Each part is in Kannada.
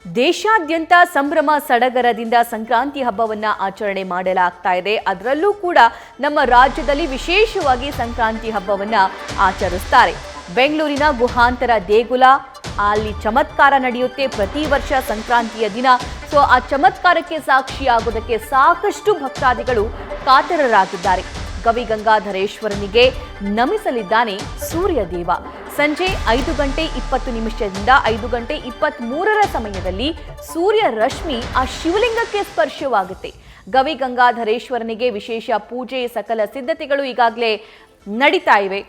ದೇಶಾದ್ಯಂತ ಸಂಭ್ರಮ ಸಡಗರದಿಂದ ಸಂಕ್ರಾಂತಿ ಹಬ್ಬವನ್ನ ಆಚರಣೆ ಮಾಡಲಾಗ್ತಾ ಇದೆ. ಅದರಲ್ಲೂ ಕೂಡ ನಮ್ಮ ರಾಜ್ಯದಲ್ಲಿ ವಿಶೇಷವಾಗಿ ಸಂಕ್ರಾಂತಿ ಹಬ್ಬವನ್ನ ಆಚರಿಸ್ತಾರೆ. ಬೆಂಗಳೂರಿನ ಗುಹಾಂತರ ದೇಗುಲ ಅಲ್ಲಿ ಚಮತ್ಕಾರ ನಡೆಯುತ್ತೆ ಪ್ರತಿ ವರ್ಷ ಸಂಕ್ರಾಂತಿಯ ದಿನ. ಸೊ ಆ ಚಮತ್ಕಾರಕ್ಕೆ ಸಾಕ್ಷಿಯಾಗೋದಕ್ಕೆ ಸಾಕಷ್ಟು ಭಕ್ತಾದಿಗಳು ಕಾತರರಾಗಿದ್ದಾರೆ. ಗವಿಗಂಗಾಧರೇಶ್ವರನಿಗೆ ನಮಿಸಲಿದ್ದಾನೆ ಸೂರ್ಯದೇವ. ಸಂಜೆ 5:20 5:23 ಸಮಯದಲ್ಲಿ ಸೂರ್ಯ ರಶ್ಮಿ ಆ ಶಿವಲಿಂಗಕ್ಕೆ ಸ್ಪರ್ಶವಾಗುತ್ತೆ. ಗವಿಗಂಗಾಧರೇಶ್ವರನಿಗೆ ವಿಶೇಷ ಪೂಜೆ ಸಕಲ ಸಿದ್ಧತೆಗಳು ಈಗಾಗಲೇ ನಡೀತಾ ಇವೆ.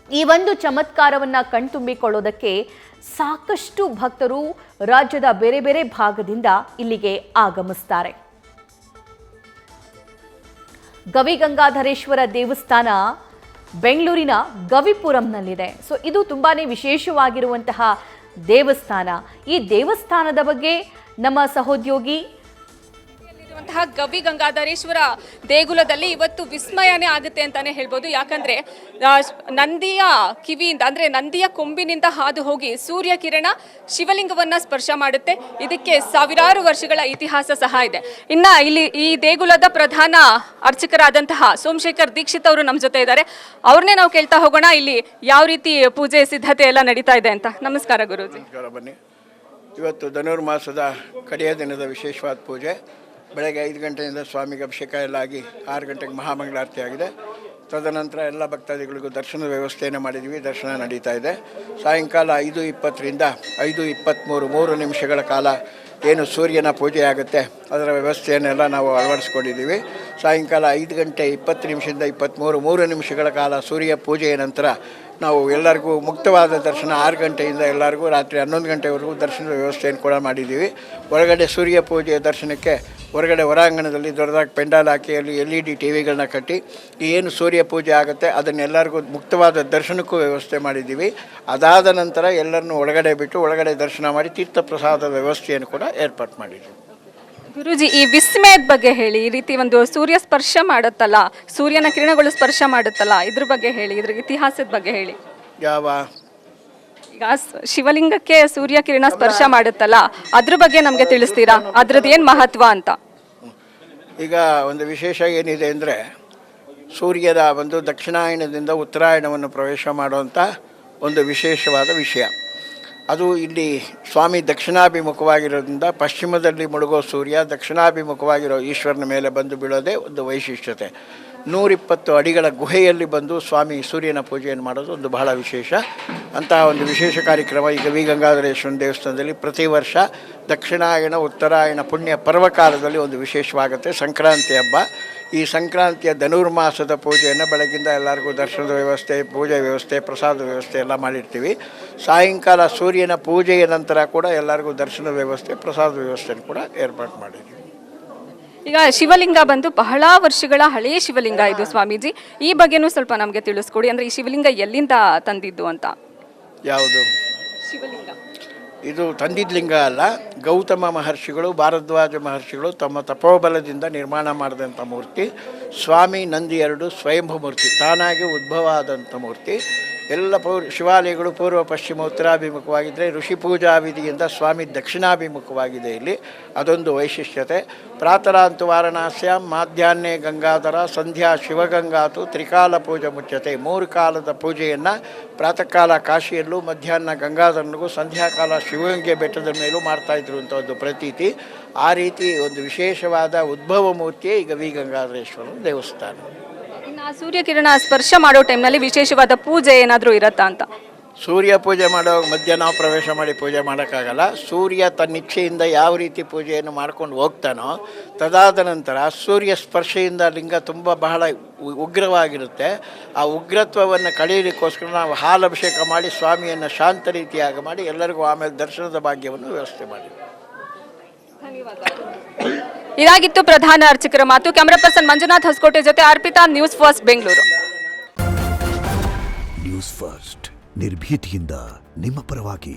ಈ ಒಂದು ಚಮತ್ಕಾರವನ್ನ ಕಣ್ತುಂಬಿಕೊಳ್ಳೋದಕ್ಕೆ ಸಾಕಷ್ಟು ಭಕ್ತರು ರಾಜ್ಯದ ಬೇರೆ ಬೇರೆ ಭಾಗದಿಂದ ಇಲ್ಲಿಗೆ ಆಗಮಿಸ್ತಾರೆ. ಗವಿಗಂಗಾಧರೇಶ್ವರ ದೇವಸ್ಥಾನ ಬೆಂಗಳೂರಿನ ಗವಿಪುರಂನಲ್ಲಿದೆ. ಸೊ ಇದು ತುಂಬಾನೇ ವಿಶೇಷವಾಗಿರುವಂತಹ ದೇವಸ್ಥಾನ. ಈ ದೇವಸ್ಥಾನದ ಬಗ್ಗೆ ನಮ್ಮ ಸಹೋದ್ಯೋಗಿ ಗವಿಗಂಗಾಧರೇಶ್ವರ ದೇಗುಲದಲ್ಲಿ ಇವತ್ತು ವಿಸ್ಮಯನೇ ಆಗುತ್ತೆ ಅಂತಾನೆ ಹೇಳ್ಬೋದು. ಯಾಕಂದ್ರೆ ನಂದಿಯ ಕಿವಿಯಿಂದ ಅಂದ್ರೆ ನಂದಿಯ ಕೊಂಬಿನಿಂದ ಹಾದು ಹೋಗಿ ಸೂರ್ಯ ಕಿರಣ ಶಿವಲಿಂಗವನ್ನ ಸ್ಪರ್ಶ ಮಾಡುತ್ತೆ. ಇದಕ್ಕೆ ಸಾವಿರಾರು ವರ್ಷಗಳ ಇತಿಹಾಸ ಸಹ ಇದೆ. ಇನ್ನ ಇಲ್ಲಿ ಈ ದೇಗುಲದ ಪ್ರಧಾನ ಅರ್ಚಕರಾದಂತಹ ಸೋಮಶೇಖರ್ ದೀಕ್ಷಿತ್ ಅವರು ನಮ್ಮ ಜೊತೆ ಇದ್ದಾರೆ. ಅವ್ರನ್ನೇ ನಾವು ಕೇಳ್ತಾ ಹೋಗೋಣ ಇಲ್ಲಿ ಯಾವ ರೀತಿ ಪೂಜೆ ಸಿದ್ಧತೆ ಎಲ್ಲ ನಡೀತಾ ಇದೆ ಅಂತ. ನಮಸ್ಕಾರ ಗುರೂಜಿ. ಬನ್ನಿ. ಇವತ್ತು ಧನುರ್ಮಾಸದ ಕಡೆಯ ದಿನದ ವಿಶೇಷವಾದ ಪೂಜೆ. ಬೆಳಗ್ಗೆ 5 ಗಂಟೆಯಿಂದ ಸ್ವಾಮಿಗೆ ಅಭಿಷೇಕ ಎಲ್ಲ ಆಗಿ 6 ಗಂಟೆಗೆ ಮಹಾಮಂಗಳಾರತಿ ಆಗಿದೆ. ತದನಂತರ ಎಲ್ಲ ಭಕ್ತಾದಿಗಳಿಗೂ ದರ್ಶನದ ವ್ಯವಸ್ಥೆಯನ್ನು ಮಾಡಿದ್ವಿ. ದರ್ಶನ ನಡೀತಾ ಇದೆ. ಸಾಯಂಕಾಲ 5:20 5:23 3 ನಿಮಿಷಗಳ ಕಾಲ ಏನು ಸೂರ್ಯನ ಪೂಜೆ ಆಗುತ್ತೆ ಅದರ ವ್ಯವಸ್ಥೆಯನ್ನೆಲ್ಲ ನಾವು ಅಳವಡಿಸ್ಕೊಂಡಿದ್ದೀವಿ. ಸಾಯಂಕಾಲ 5:20 3 ನಿಮಿಷಗಳ ಕಾಲ ಸೂರ್ಯ ಪೂಜೆಯ ನಂತರ ನಾವು ಎಲ್ಲರಿಗೂ ಮುಕ್ತವಾದ ದರ್ಶನ 6 ಗಂಟೆಯಿಂದ ಎಲ್ಲರಿಗೂ ರಾತ್ರಿ 11 ಗಂಟೆವರೆಗೂ ದರ್ಶನದ ವ್ಯವಸ್ಥೆಯನ್ನು ಕೂಡ ಮಾಡಿದ್ದೀವಿ. ಹೊರಗಡೆ ಸೂರ್ಯ ಪೂಜೆಯ ದರ್ಶನಕ್ಕೆ ಹೊರಗಡೆ ಹೊರಾಂಗಣದಲ್ಲಿ ದೊಡ್ಡದಾಗಿ ಪೆಂಡಾಲ್ ಹಾಕಿ ಅಲ್ಲಿ LED ಟಿವಿಗಳನ್ನ ಕಟ್ಟಿ ಏನು ಸೂರ್ಯ ಪೂಜೆ ಆಗುತ್ತೆ ಅದನ್ನೆಲ್ಲರಿಗೂ ಮುಕ್ತವಾದ ದರ್ಶನಕ್ಕೂ ವ್ಯವಸ್ಥೆ ಮಾಡಿದ್ದೀವಿ. ಅದಾದ ನಂತರ ಎಲ್ಲರನ್ನೂ ಒಳಗಡೆ ಬಿಟ್ಟು ಒಳಗಡೆ ದರ್ಶನ ಮಾಡಿ ತೀರ್ಥ ಪ್ರಸಾದದ ವ್ಯವಸ್ಥೆಯನ್ನು ಕೂಡ ಏರ್ಪಾಡು ಮಾಡಿದ್ದೀವಿ. ಗುರುಜಿ, ಈ ವಿಸ್ಮಯದ ಬಗ್ಗೆ ಹೇಳಿ. ಈ ರೀತಿ ಒಂದು ಸೂರ್ಯ ಸ್ಪರ್ಶ ಮಾಡುತ್ತಲ್ಲ, ಸೂರ್ಯನ ಕಿರಣಗಳು ಸ್ಪರ್ಶ ಮಾಡುತ್ತಲ್ಲ, ಇದ್ರ ಬಗ್ಗೆ ಹೇಳಿ, ಇದ್ರ ಇತಿಹಾಸದ ಬಗ್ಗೆ ಹೇಳಿ. ಯಾವ ಈಗ ಶಿವಲಿಂಗಕ್ಕೆ ಸೂರ್ಯ ಕಿರಣ ಸ್ಪರ್ಶ ಮಾಡುತ್ತಲ್ಲ, ಅದ್ರ ಬಗ್ಗೆ ನಮಗೆ ತಿಳಿಸ್ತೀರಾ? ಅದ್ರದ್ದು ಏನು ಮಹತ್ವ ಅಂತ. ಈಗ ಒಂದು ವಿಶೇಷ ಏನಿದೆ ಅಂದರೆ ಸೂರ್ಯನ ಒಂದು ದಕ್ಷಿಣಾಯನದಿಂದ ಉತ್ತರಾಯಣವನ್ನು ಪ್ರವೇಶ ಮಾಡುವಂಥ ಒಂದು ವಿಶೇಷವಾದ ವಿಷಯ. ಅದು ಇಲ್ಲಿ ಸ್ವಾಮಿ ದಕ್ಷಿಣಾಭಿಮುಖವಾಗಿರೋದ್ರಿಂದ ಪಶ್ಚಿಮದಲ್ಲಿ ಮುಳುಗೋ ಸೂರ್ಯ ದಕ್ಷಿಣಾಭಿಮುಖವಾಗಿರೋ ಈಶ್ವರನ ಮೇಲೆ ಬಂದು ಬೀಳೋದೇ ಒಂದು ವೈಶಿಷ್ಟ್ಯತೆ. 120 ಅಡಿಗಳ ಗುಹೆಯಲ್ಲಿ ಬಂದು ಸ್ವಾಮಿ ಸೂರ್ಯನ ಪೂಜೆಯನ್ನು ಮಾಡೋದು ಒಂದು ಬಹಳ ವಿಶೇಷ. ಅಂತಹ ಒಂದು ವಿಶೇಷ ಕಾರ್ಯಕ್ರಮ ಈಗ ಗವಿಗಂಗಾಧರೇಶ್ವರನ ದೇವಸ್ಥಾನದಲ್ಲಿ ಪ್ರತಿ ವರ್ಷ ದಕ್ಷಿಣಾಯನ ಉತ್ತರಾಯಣ ಪುಣ್ಯ ಪರ್ವಕಾಲದಲ್ಲಿ ಒಂದು ವಿಶೇಷವಾಗುತ್ತೆ. ಸಂಕ್ರಾಂತಿ ಹಬ್ಬ. ಈ ಸಂಕ್ರಾಂತಿಯ ಧನುರ್ಮಾಸದ ಪೂಜೆಯನ್ನು ಬೆಳಗಿಂದ ಎಲ್ಲರಿಗೂ ದರ್ಶನದ ವ್ಯವಸ್ಥೆ, ಪೂಜೆ ವ್ಯವಸ್ಥೆ, ಪ್ರಸಾದ ವ್ಯವಸ್ಥೆ ಎಲ್ಲ ಮಾಡಿರ್ತೀವಿ. ಸಾಯಂಕಾಲ ಸೂರ್ಯನ ಪೂಜೆಯ ನಂತರ ಕೂಡ ಎಲ್ಲರಿಗೂ ದರ್ಶನ ವ್ಯವಸ್ಥೆ, ಪ್ರಸಾದ ವ್ಯವಸ್ಥೆಯನ್ನು ಕೂಡ ಏರ್ಪಾಡು ಮಾಡಿದ್ದೀವಿ. ಈಗ ಶಿವಲಿಂಗ ಬಂದು ಬಹಳ ವರ್ಷಗಳ ಹಳೆಯ ಶಿವಲಿಂಗ ಇದು ಸ್ವಾಮೀಜಿ. ಈ ಬಗ್ಗೆನೂ ಸ್ವಲ್ಪ ನಮಗೆ ತಿಳಿಸ್ಕೊಡಿ. ಅಂದರೆ ಈ ಶಿವಲಿಂಗ ಎಲ್ಲಿಂದ ತಂದಿದ್ದು ಅಂತ. ಯಾವುದು ಶಿವಲಿಂಗ? ಇದು ತಂದಿದ್ದ ಲಿಂಗ ಅಲ್ಲ. ಗೌತಮ ಮಹರ್ಷಿಗಳು, ಭಾರದ್ವಾಜ ಮಹರ್ಷಿಗಳು ತಮ್ಮ ತಪೋಬಲದಿಂದ ನಿರ್ಮಾಣ ಮಾಡಿದಂಥ ಮೂರ್ತಿ. ಸ್ವಾಮಿ ನಂದಿ 2 ಸ್ವಯಂಭೂ ಮೂರ್ತಿ, ತಾನಾಗಿ ಉದ್ಭವ ಆದಂಥ ಮೂರ್ತಿ. ಎಲ್ಲ ಶಿವಾಲಯಗಳು ಪೂರ್ವ ಪಶ್ಚಿಮ ಉತ್ತರಾಭಿಮುಖವಾಗಿದ್ದರೆ ಋಷಿ ಪೂಜಾ ವಿಧಿಯಿಂದ ಸ್ವಾಮಿ ದಕ್ಷಿಣಾಭಿಮುಖವಾಗಿದೆ. ಇಲ್ಲಿ ಅದೊಂದು ವೈಶಿಷ್ಟ್ಯತೆ. ಪ್ರಾತರಾಂತು ವಾರಣಾಸ್ಯಾಂ ಮಾಧ್ಯಾಹ್ನೇ ಗಂಗಾಧರ ಸಂಧ್ಯಾ ಶಿವಗಂಗಾತು ತ್ರಿಕಾಲ ಪೂಜೆ ಮುಚ್ಚತೆ. 3 ಕಾಲದ ಪೂಜೆಯನ್ನು ಪ್ರಾತಃ ಕಾಲ ಕಾಶಿಯಲ್ಲೂ, ಮಧ್ಯಾಹ್ನ ಗಂಗಾಧರನಿಗೂ, ಸಂಧ್ಯಾಕಾಲ ಶಿವಗಂಗೆ ಬೆಟ್ಟದ ಮೇಲೂ ಮಾಡ್ತಾಯಿದ್ರು ಅಂತ ಒಂದು ಪ್ರತೀತಿ. ಆ ರೀತಿ ಒಂದು ವಿಶೇಷವಾದ ಉದ್ಭವ ಮೂರ್ತಿಯೇ ಈಗ ಗವಿಗಂಗಾಧರೇಶ್ವರನ ದೇವಸ್ಥಾನ. ಸೂರ್ಯ ಕಿರಣ ಸ್ಪರ್ಶ ಮಾಡೋ ಟೈಮ್ನಲ್ಲಿ ವಿಶೇಷವಾದ ಪೂಜೆ ಏನಾದರೂ ಇರತ್ತಾ ಅಂತ? ಸೂರ್ಯ ಪೂಜೆ ಮಾಡೋ ಮಧ್ಯೆ ನಾವು ಪ್ರವೇಶ ಮಾಡಿ ಪೂಜೆ ಮಾಡೋಕ್ಕಾಗಲ್ಲ. ಸೂರ್ಯ ತನ್ನ ಇಚ್ಛೆಯಿಂದ ಯಾವ ರೀತಿ ಪೂಜೆಯನ್ನು ಮಾಡ್ಕೊಂಡು ಹೋಗ್ತಾನೋ ತದಾದ ನಂತರ ಸೂರ್ಯ ಸ್ಪರ್ಶೆಯಿಂದ ಲಿಂಗ ತುಂಬ ಬಹಳ ಉಗ್ರವಾಗಿರುತ್ತೆ. ಆ ಉಗ್ರತ್ವವನ್ನು ಕಳೆಯಲಿಕ್ಕೋಸ್ಕರ ನಾವು ಹಾಲು ಅಭಿಷೇಕ ಮಾಡಿ ಸ್ವಾಮಿಯನ್ನು ಶಾಂತ ರೀತಿಯಾಗಿ ಮಾಡಿ ಎಲ್ಲರಿಗೂ ಆಮೇಲೆ ದರ್ಶನದ ಭಾಗ್ಯವನ್ನು ವ್ಯವಸ್ಥೆ ಮಾಡಿದ್ವಿ. ಇದಾಗಿತ್ತು ಪ್ರಧಾನ ಅರ್ಚಕರ ಮಾತು. ಕ್ಯಾಮರಾ ಪರ್ಸನ್ ಮಂಜುನಾಥ್ ಹೊಸಕೋಟೆ ಜೊತೆ Arpita, news first Bengaluru. News first ನಿರ್ಭೀತಿಯಿಂದ ನಿಮ್ಮ ಪರವಾಗಿ.